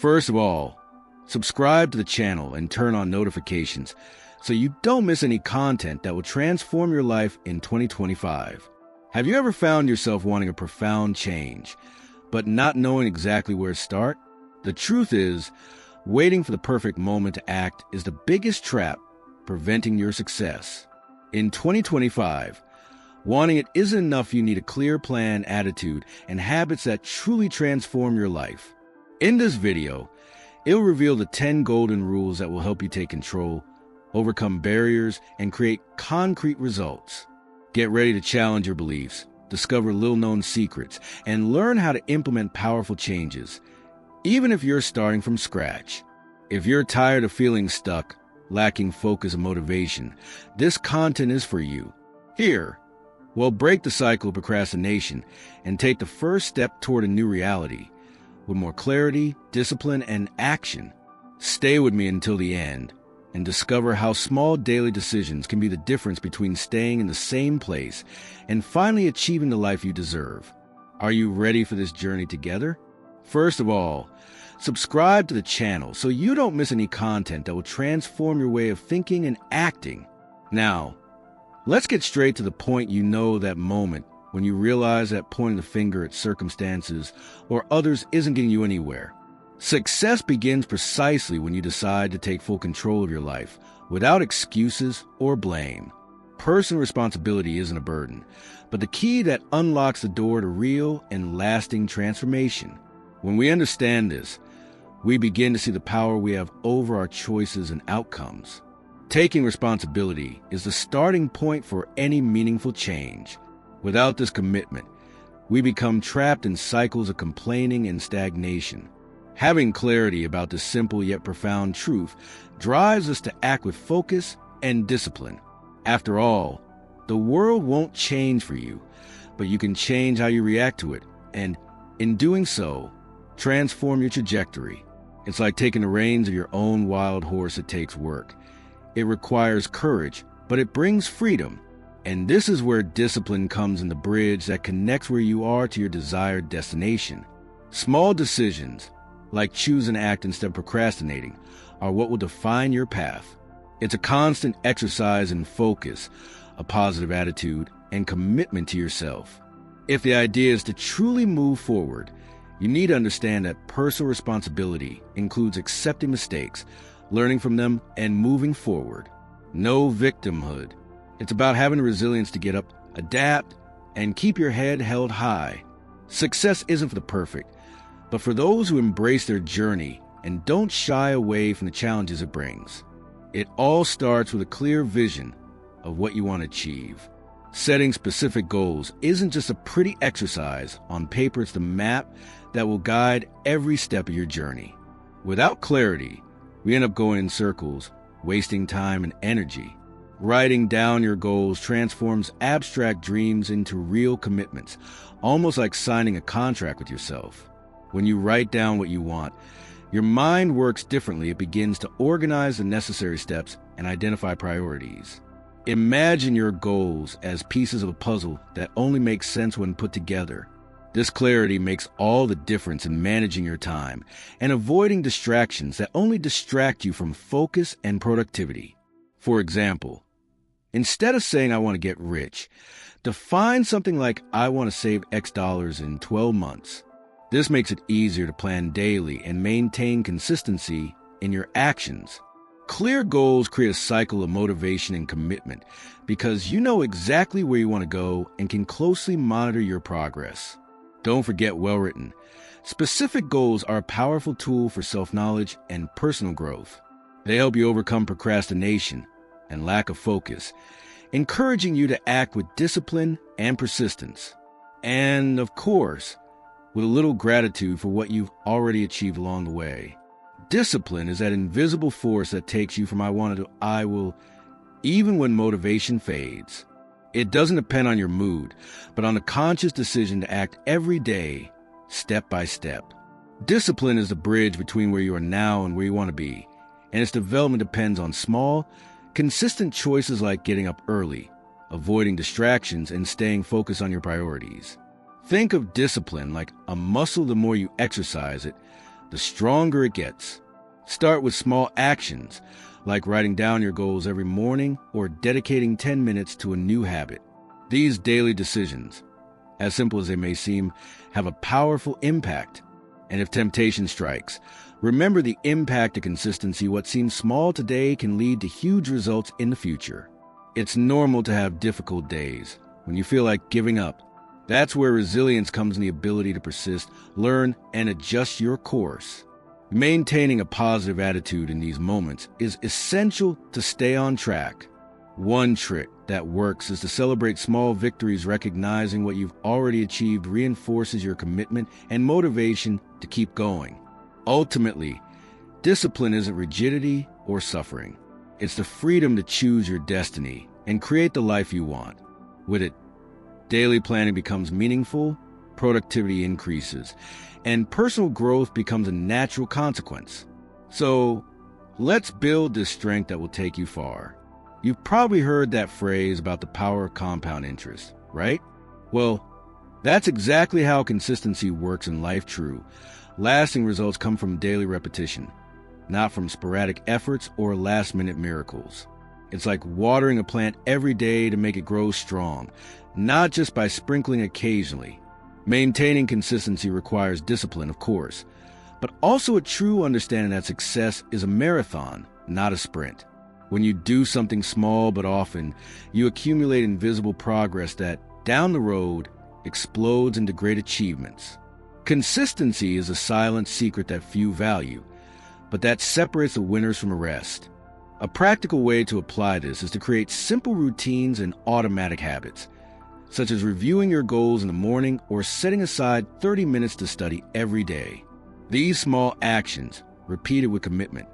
First of all, subscribe to the channel and turn on notifications so you don't miss any content that will transform your life in 2025. Have you ever found yourself wanting a profound change, but not knowing exactly where to start? The truth is, waiting for the perfect moment to act is the biggest trap preventing your success. In 2025, wanting it isn't enough. You need a clear plan, attitude, and habits that truly transform your life. In this video, it'll reveal the 10 golden rules that will help you take control, overcome barriers, and create concrete results. Get ready to challenge your beliefs, discover little-known secrets, and learn how to implement powerful changes, even if you're starting from scratch. If you're tired of feeling stuck, lacking focus and motivation, this content is for you. Here, we'll break the cycle of procrastination and take the first step toward a new reality, with more clarity, discipline, and action. Stay with me until the end and discover how small daily decisions can be the difference between staying in the same place and finally achieving the life you deserve. Are you ready for this journey together? First of all, subscribe to the channel so you don't miss any content that will transform your way of thinking and acting. Now, let's get straight to the point. You know that moment when you realize that pointing the finger at circumstances or others isn't getting you anywhere. Success begins precisely when you decide to take full control of your life without excuses or blame. Personal responsibility isn't a burden, but the key that unlocks the door to real and lasting transformation. When we understand this, we begin to see the power we have over our choices and outcomes. Taking responsibility is the starting point for any meaningful change. Without this commitment, we become trapped in cycles of complaining and stagnation. Having clarity about this simple yet profound truth drives us to act with focus and discipline. After all, the world won't change for you, but you can change how you react to it, and in doing so, transform your trajectory. It's like taking the reins of your own wild horse. It takes work. It requires courage, but it brings freedom. And this is where discipline comes in, the bridge that connects where you are to your desired destination. Small decisions, like choosing to act instead of procrastinating, are what will define your path. It's a constant exercise in focus, a positive attitude, and commitment to yourself. If the idea is to truly move forward, you need to understand that personal responsibility includes accepting mistakes, learning from them, and moving forward. No victimhood. It's about having the resilience to get up, adapt, and keep your head held high. Success isn't for the perfect, but for those who embrace their journey and don't shy away from the challenges it brings. It all starts with a clear vision of what you want to achieve. Setting specific goals isn't just a pretty exercise on paper. It's the map that will guide every step of your journey. Without clarity, we end up going in circles, wasting time and energy. Writing down your goals transforms abstract dreams into real commitments, almost like signing a contract with yourself. When you write down what you want, your mind works differently. It begins to organize the necessary steps and identify priorities. Imagine your goals as pieces of a puzzle that only make sense when put together. This clarity makes all the difference in managing your time and avoiding distractions that only distract you from focus and productivity. For example, instead of saying I want to get rich, define something like I want to save X dollars in 12 months. This makes it easier to plan daily and maintain consistency in your actions. Clear goals create a cycle of motivation and commitment because you know exactly where you want to go and can closely monitor your progress. Don't forget well-written. Specific goals are a powerful tool for self-knowledge and personal growth. They help you overcome procrastination and lack of focus, encouraging you to act with discipline and persistence. And, of course, with a little gratitude for what you've already achieved along the way. Discipline is that invisible force that takes you from I wanted to I will, even when motivation fades. It doesn't depend on your mood, but on a conscious decision to act every day, step by step. Discipline is the bridge between where you are now and where you want to be, and its development depends on small, consistent choices like getting up early, avoiding distractions, and staying focused on your priorities. Think of discipline like a muscle. The more you exercise it, the stronger it gets. Start with small actions, like writing down your goals every morning or dedicating 10 minutes to a new habit. These daily decisions, as simple as they may seem, have a powerful impact. And if temptation strikes, remember the impact of consistency. What seems small today can lead to huge results in the future. It's normal to have difficult days, when you feel like giving up. That's where resilience comes in the ability to persist, learn, and adjust your course. Maintaining a positive attitude in these moments is essential to stay on track. One trick that works is to celebrate small victories. Recognizing what you've already achieved reinforces your commitment and motivation to keep going. Ultimately, discipline isn't rigidity or suffering. It's the freedom to choose your destiny and create the life you want. With it, daily planning becomes meaningful, productivity increases, and personal growth becomes a natural consequence. So, let's build this strength that will take you far. You've probably heard that phrase about the power of compound interest, right? Well, that's exactly how consistency works in life. True, lasting results come from daily repetition, not from sporadic efforts or last-minute miracles. It's like watering a plant every day to make it grow strong, not just by sprinkling occasionally. Maintaining consistency requires discipline, of course, but also a true understanding that success is a marathon, not a sprint. When you do something small but often, you accumulate invisible progress that, down the road, explodes into great achievements. Consistency is a silent secret that few value, but that separates the winners from the rest. A practical way to apply this is to create simple routines and automatic habits, such as reviewing your goals in the morning or setting aside 30 minutes to study every day. These small actions, repeated with commitment,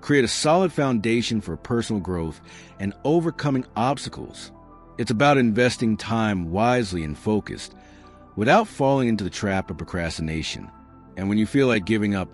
create a solid foundation for personal growth and overcoming obstacles. It's about investing time wisely and focused, without falling into the trap of procrastination. And when you feel like giving up,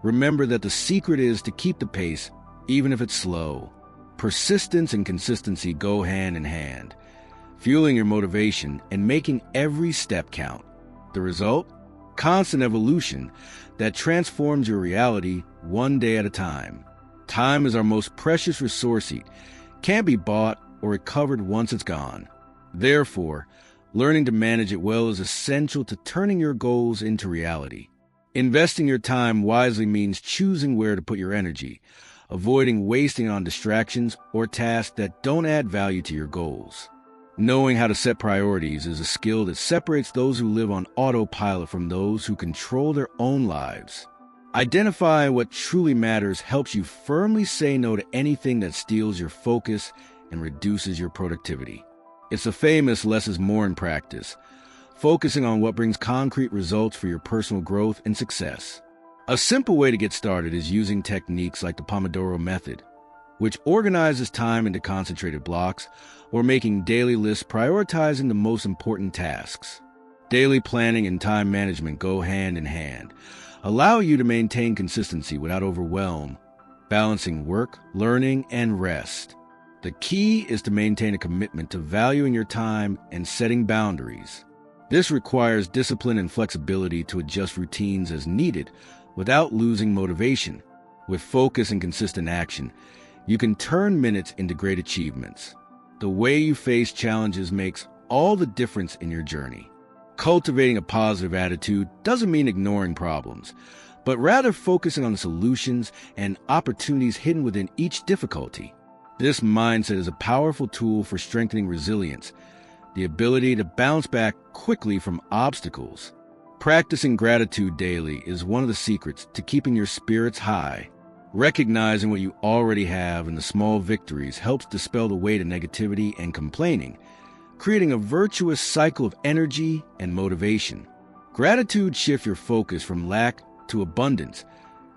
remember that the secret is to keep the pace, even if it's slow. Persistence and consistency go hand in hand, fueling your motivation and making every step count. The result? Constant evolution that transforms your reality one day at a time. Time is our most precious resource. It can't be bought or recovered once it's gone. Therefore, learning to manage it well is essential to turning your goals into reality. Investing your time wisely means choosing where to put your energy, avoiding wasting on distractions or tasks that don't add value to your goals. Knowing how to set priorities is a skill that separates those who live on autopilot from those who control their own lives. Identifying what truly matters helps you firmly say no to anything that steals your focus and reduces your productivity. It's a famous less is more in practice, focusing on what brings concrete results for your personal growth and success. A simple way to get started is using techniques like the Pomodoro Method, which organizes time into concentrated blocks, or making daily lists prioritizing the most important tasks. Daily planning and time management go hand in hand, allow you to maintain consistency without overwhelm, balancing work, learning, and rest. The key is to maintain a commitment to valuing your time and setting boundaries. This requires discipline and flexibility to adjust routines as needed without losing motivation. With focus and consistent action, you can turn minutes into great achievements. The way you face challenges makes all the difference in your journey. Cultivating a positive attitude doesn't mean ignoring problems, but rather focusing on solutions and opportunities hidden within each difficulty. This mindset is a powerful tool for strengthening resilience, the ability to bounce back quickly from obstacles. Practicing gratitude daily is one of the secrets to keeping your spirits high. Recognizing what you already have and the small victories helps dispel the weight of negativity and complaining, creating a virtuous cycle of energy and motivation. Gratitude shifts your focus from lack to abundance,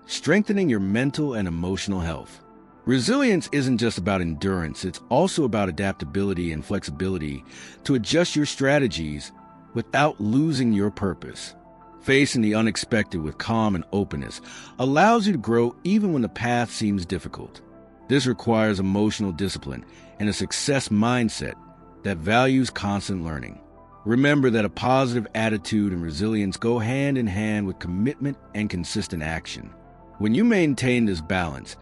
strengthening your mental and emotional health. Resilience isn't just about endurance, it's also about adaptability and flexibility to adjust your strategies without losing your purpose. Facing the unexpected with calm and openness allows you to grow even when the path seems difficult. This requires emotional discipline and a success mindset that values constant learning. Remember that a positive attitude and resilience go hand in hand with commitment and consistent action. When you maintain this balance,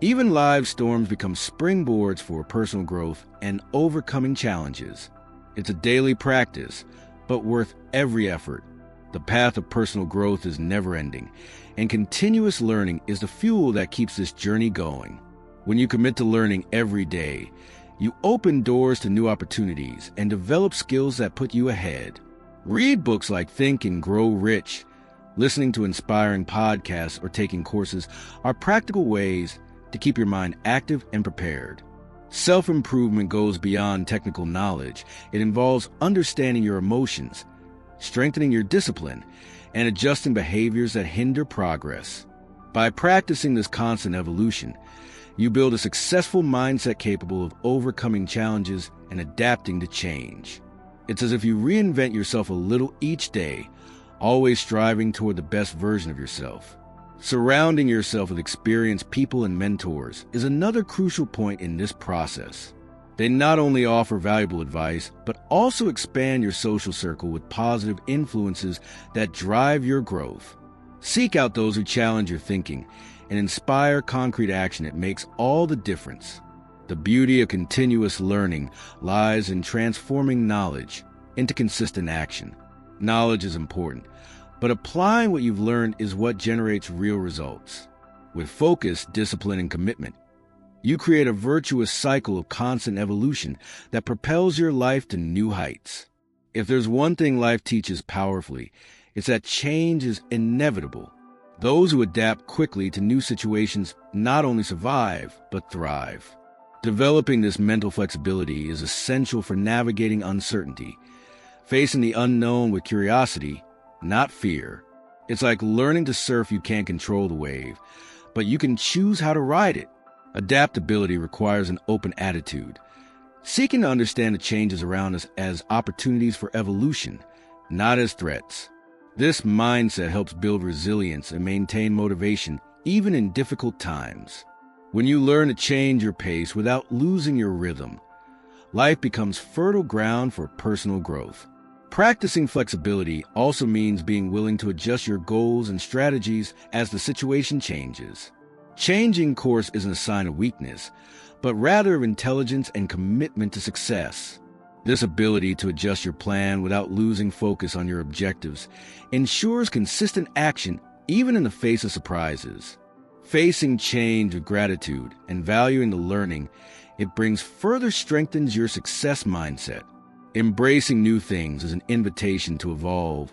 even live storms become springboards for personal growth and overcoming challenges. It's a daily practice, but worth every effort. The path of personal growth is never-ending, and continuous learning is the fuel that keeps this journey going. When you commit to learning every day, you open doors to new opportunities and develop skills that put you ahead. Read books like Think and Grow Rich. Listening to inspiring podcasts or taking courses are practical ways to keep your mind active and prepared. Self-improvement goes beyond technical knowledge. It involves understanding your emotions, strengthening your discipline, and adjusting behaviors that hinder progress. By practicing this constant evolution, you build a successful mindset capable of overcoming challenges and adapting to change. It's as if you reinvent yourself a little each day, always striving toward the best version of yourself. Surrounding yourself with experienced people and mentors is another crucial point in this process. They not only offer valuable advice, but also expand your social circle with positive influences that drive your growth. Seek out those who challenge your thinking and inspire concrete action. It makes all the difference. The beauty of continuous learning lies in transforming knowledge into consistent action. Knowledge is important, but applying what you've learned is what generates real results. With focus, discipline, and commitment, you create a virtuous cycle of constant evolution that propels your life to new heights. If there's one thing life teaches powerfully, it's that change is inevitable. Those who adapt quickly to new situations not only survive, but thrive. Developing this mental flexibility is essential for navigating uncertainty, facing the unknown with curiosity, not fear. It's like learning to surf. You can't control the wave, but you can choose how to ride it. Adaptability requires an open attitude, seeking to understand the changes around us as opportunities for evolution, not as threats. This mindset helps build resilience and maintain motivation even in difficult times. When you learn to change your pace without losing your rhythm, life becomes fertile ground for personal growth. Practicing flexibility also means being willing to adjust your goals and strategies as the situation changes. Changing course isn't a sign of weakness, but rather of intelligence and commitment to success. This ability to adjust your plan without losing focus on your objectives ensures consistent action even in the face of surprises. Facing change with gratitude and valuing the learning it brings further strengthens your success mindset. Embracing new things is an invitation to evolve,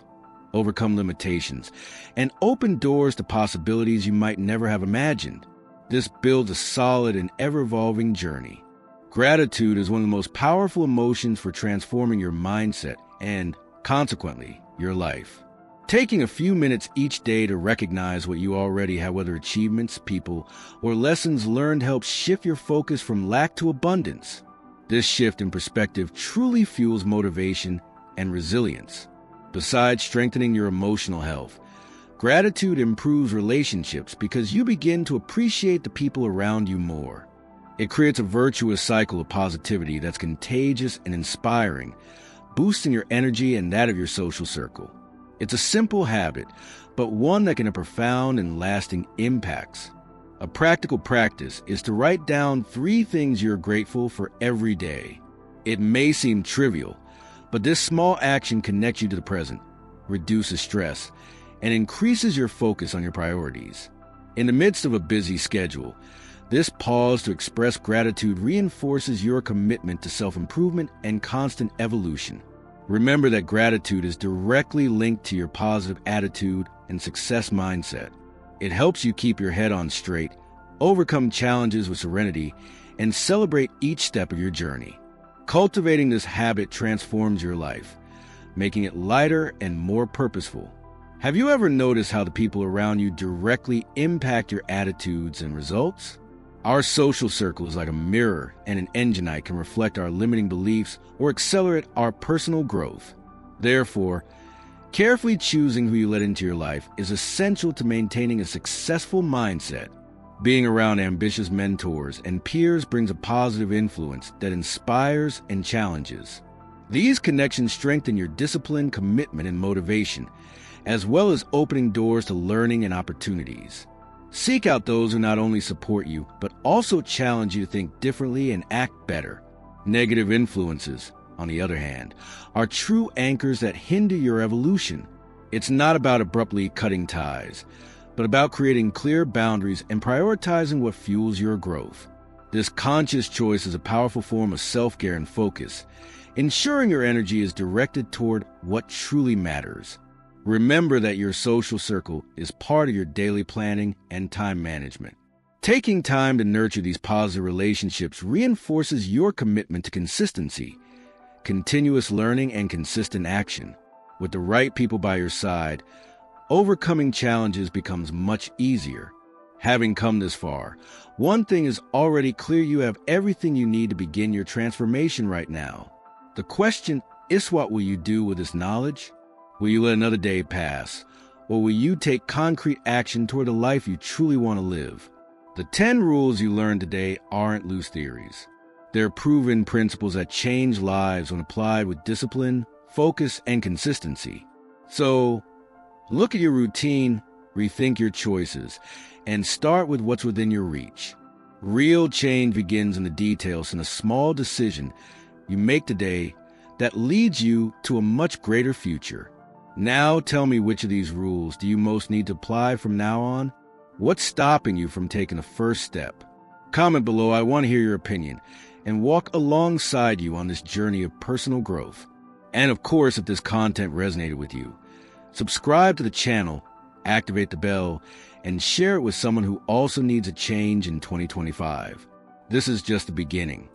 overcome limitations, and open doors to possibilities you might never have imagined. This builds a solid and ever-evolving journey. Gratitude is one of the most powerful emotions for transforming your mindset and, consequently, your life. Taking a few minutes each day to recognize what you already have, whether achievements, people, or lessons learned, helps shift your focus from lack to abundance. This shift in perspective truly fuels motivation and resilience. Besides strengthening your emotional health, gratitude improves relationships because you begin to appreciate the people around you more. It creates a virtuous cycle of positivity that's contagious and inspiring, boosting your energy and that of your social circle. It's a simple habit, but one that can have profound and lasting impacts. A practical practice is to write down 3 things you're grateful for every day. It may seem trivial, but this small action connects you to the present, reduces stress, and increases your focus on your priorities. In the midst of a busy schedule, this pause to express gratitude reinforces your commitment to self-improvement and constant evolution. Remember that gratitude is directly linked to your positive attitude and success mindset. It helps you keep your head on straight, overcome challenges with serenity, and celebrate each step of your journey. Cultivating this habit transforms your life, making it lighter and more purposeful. Have you ever noticed how the people around you directly impact your attitudes and results? Our social circle is like a mirror, and an enginite can reflect our limiting beliefs or accelerate our personal growth. Therefore, carefully choosing who you let into your life is essential to maintaining a successful mindset. Being around ambitious mentors and peers brings a positive influence that inspires and challenges. These connections strengthen your discipline, commitment, and motivation, as well as opening doors to learning and opportunities. Seek out those who not only support you, but also challenge you to think differently and act better. Negative influences, on the other hand, are true anchors that hinder your evolution. It's not about abruptly cutting ties, but about creating clear boundaries and prioritizing what fuels your growth. This conscious choice is a powerful form of self-care and focus, ensuring your energy is directed toward what truly matters. Remember that your social circle is part of your daily planning and time management. Taking time to nurture these positive relationships reinforces your commitment to consistency, continuous learning, and consistent action. With the right people by your side, overcoming challenges becomes much easier. Having come this far, one thing is already clear: you have everything you need to begin your transformation right now. The question is, what will you do with this knowledge? Will you let another day pass, or will you take concrete action toward the life you truly want to live? The 10 rules you learned today aren't loose theories. They're proven principles that change lives when applied with discipline, focus, and consistency. So, look at your routine, rethink your choices, and start with what's within your reach. Real change begins in the details, in a small decision you make today that leads you to a much greater future. Now tell me, which of these rules do you most need to apply from now on? What's stopping you from taking the first step? Comment below. I want to hear your opinion and walk alongside you on this journey of personal growth. And of course, if this content resonated with you, subscribe to the channel, activate the bell, and share it with someone who also needs a change in 2025. This is just the beginning.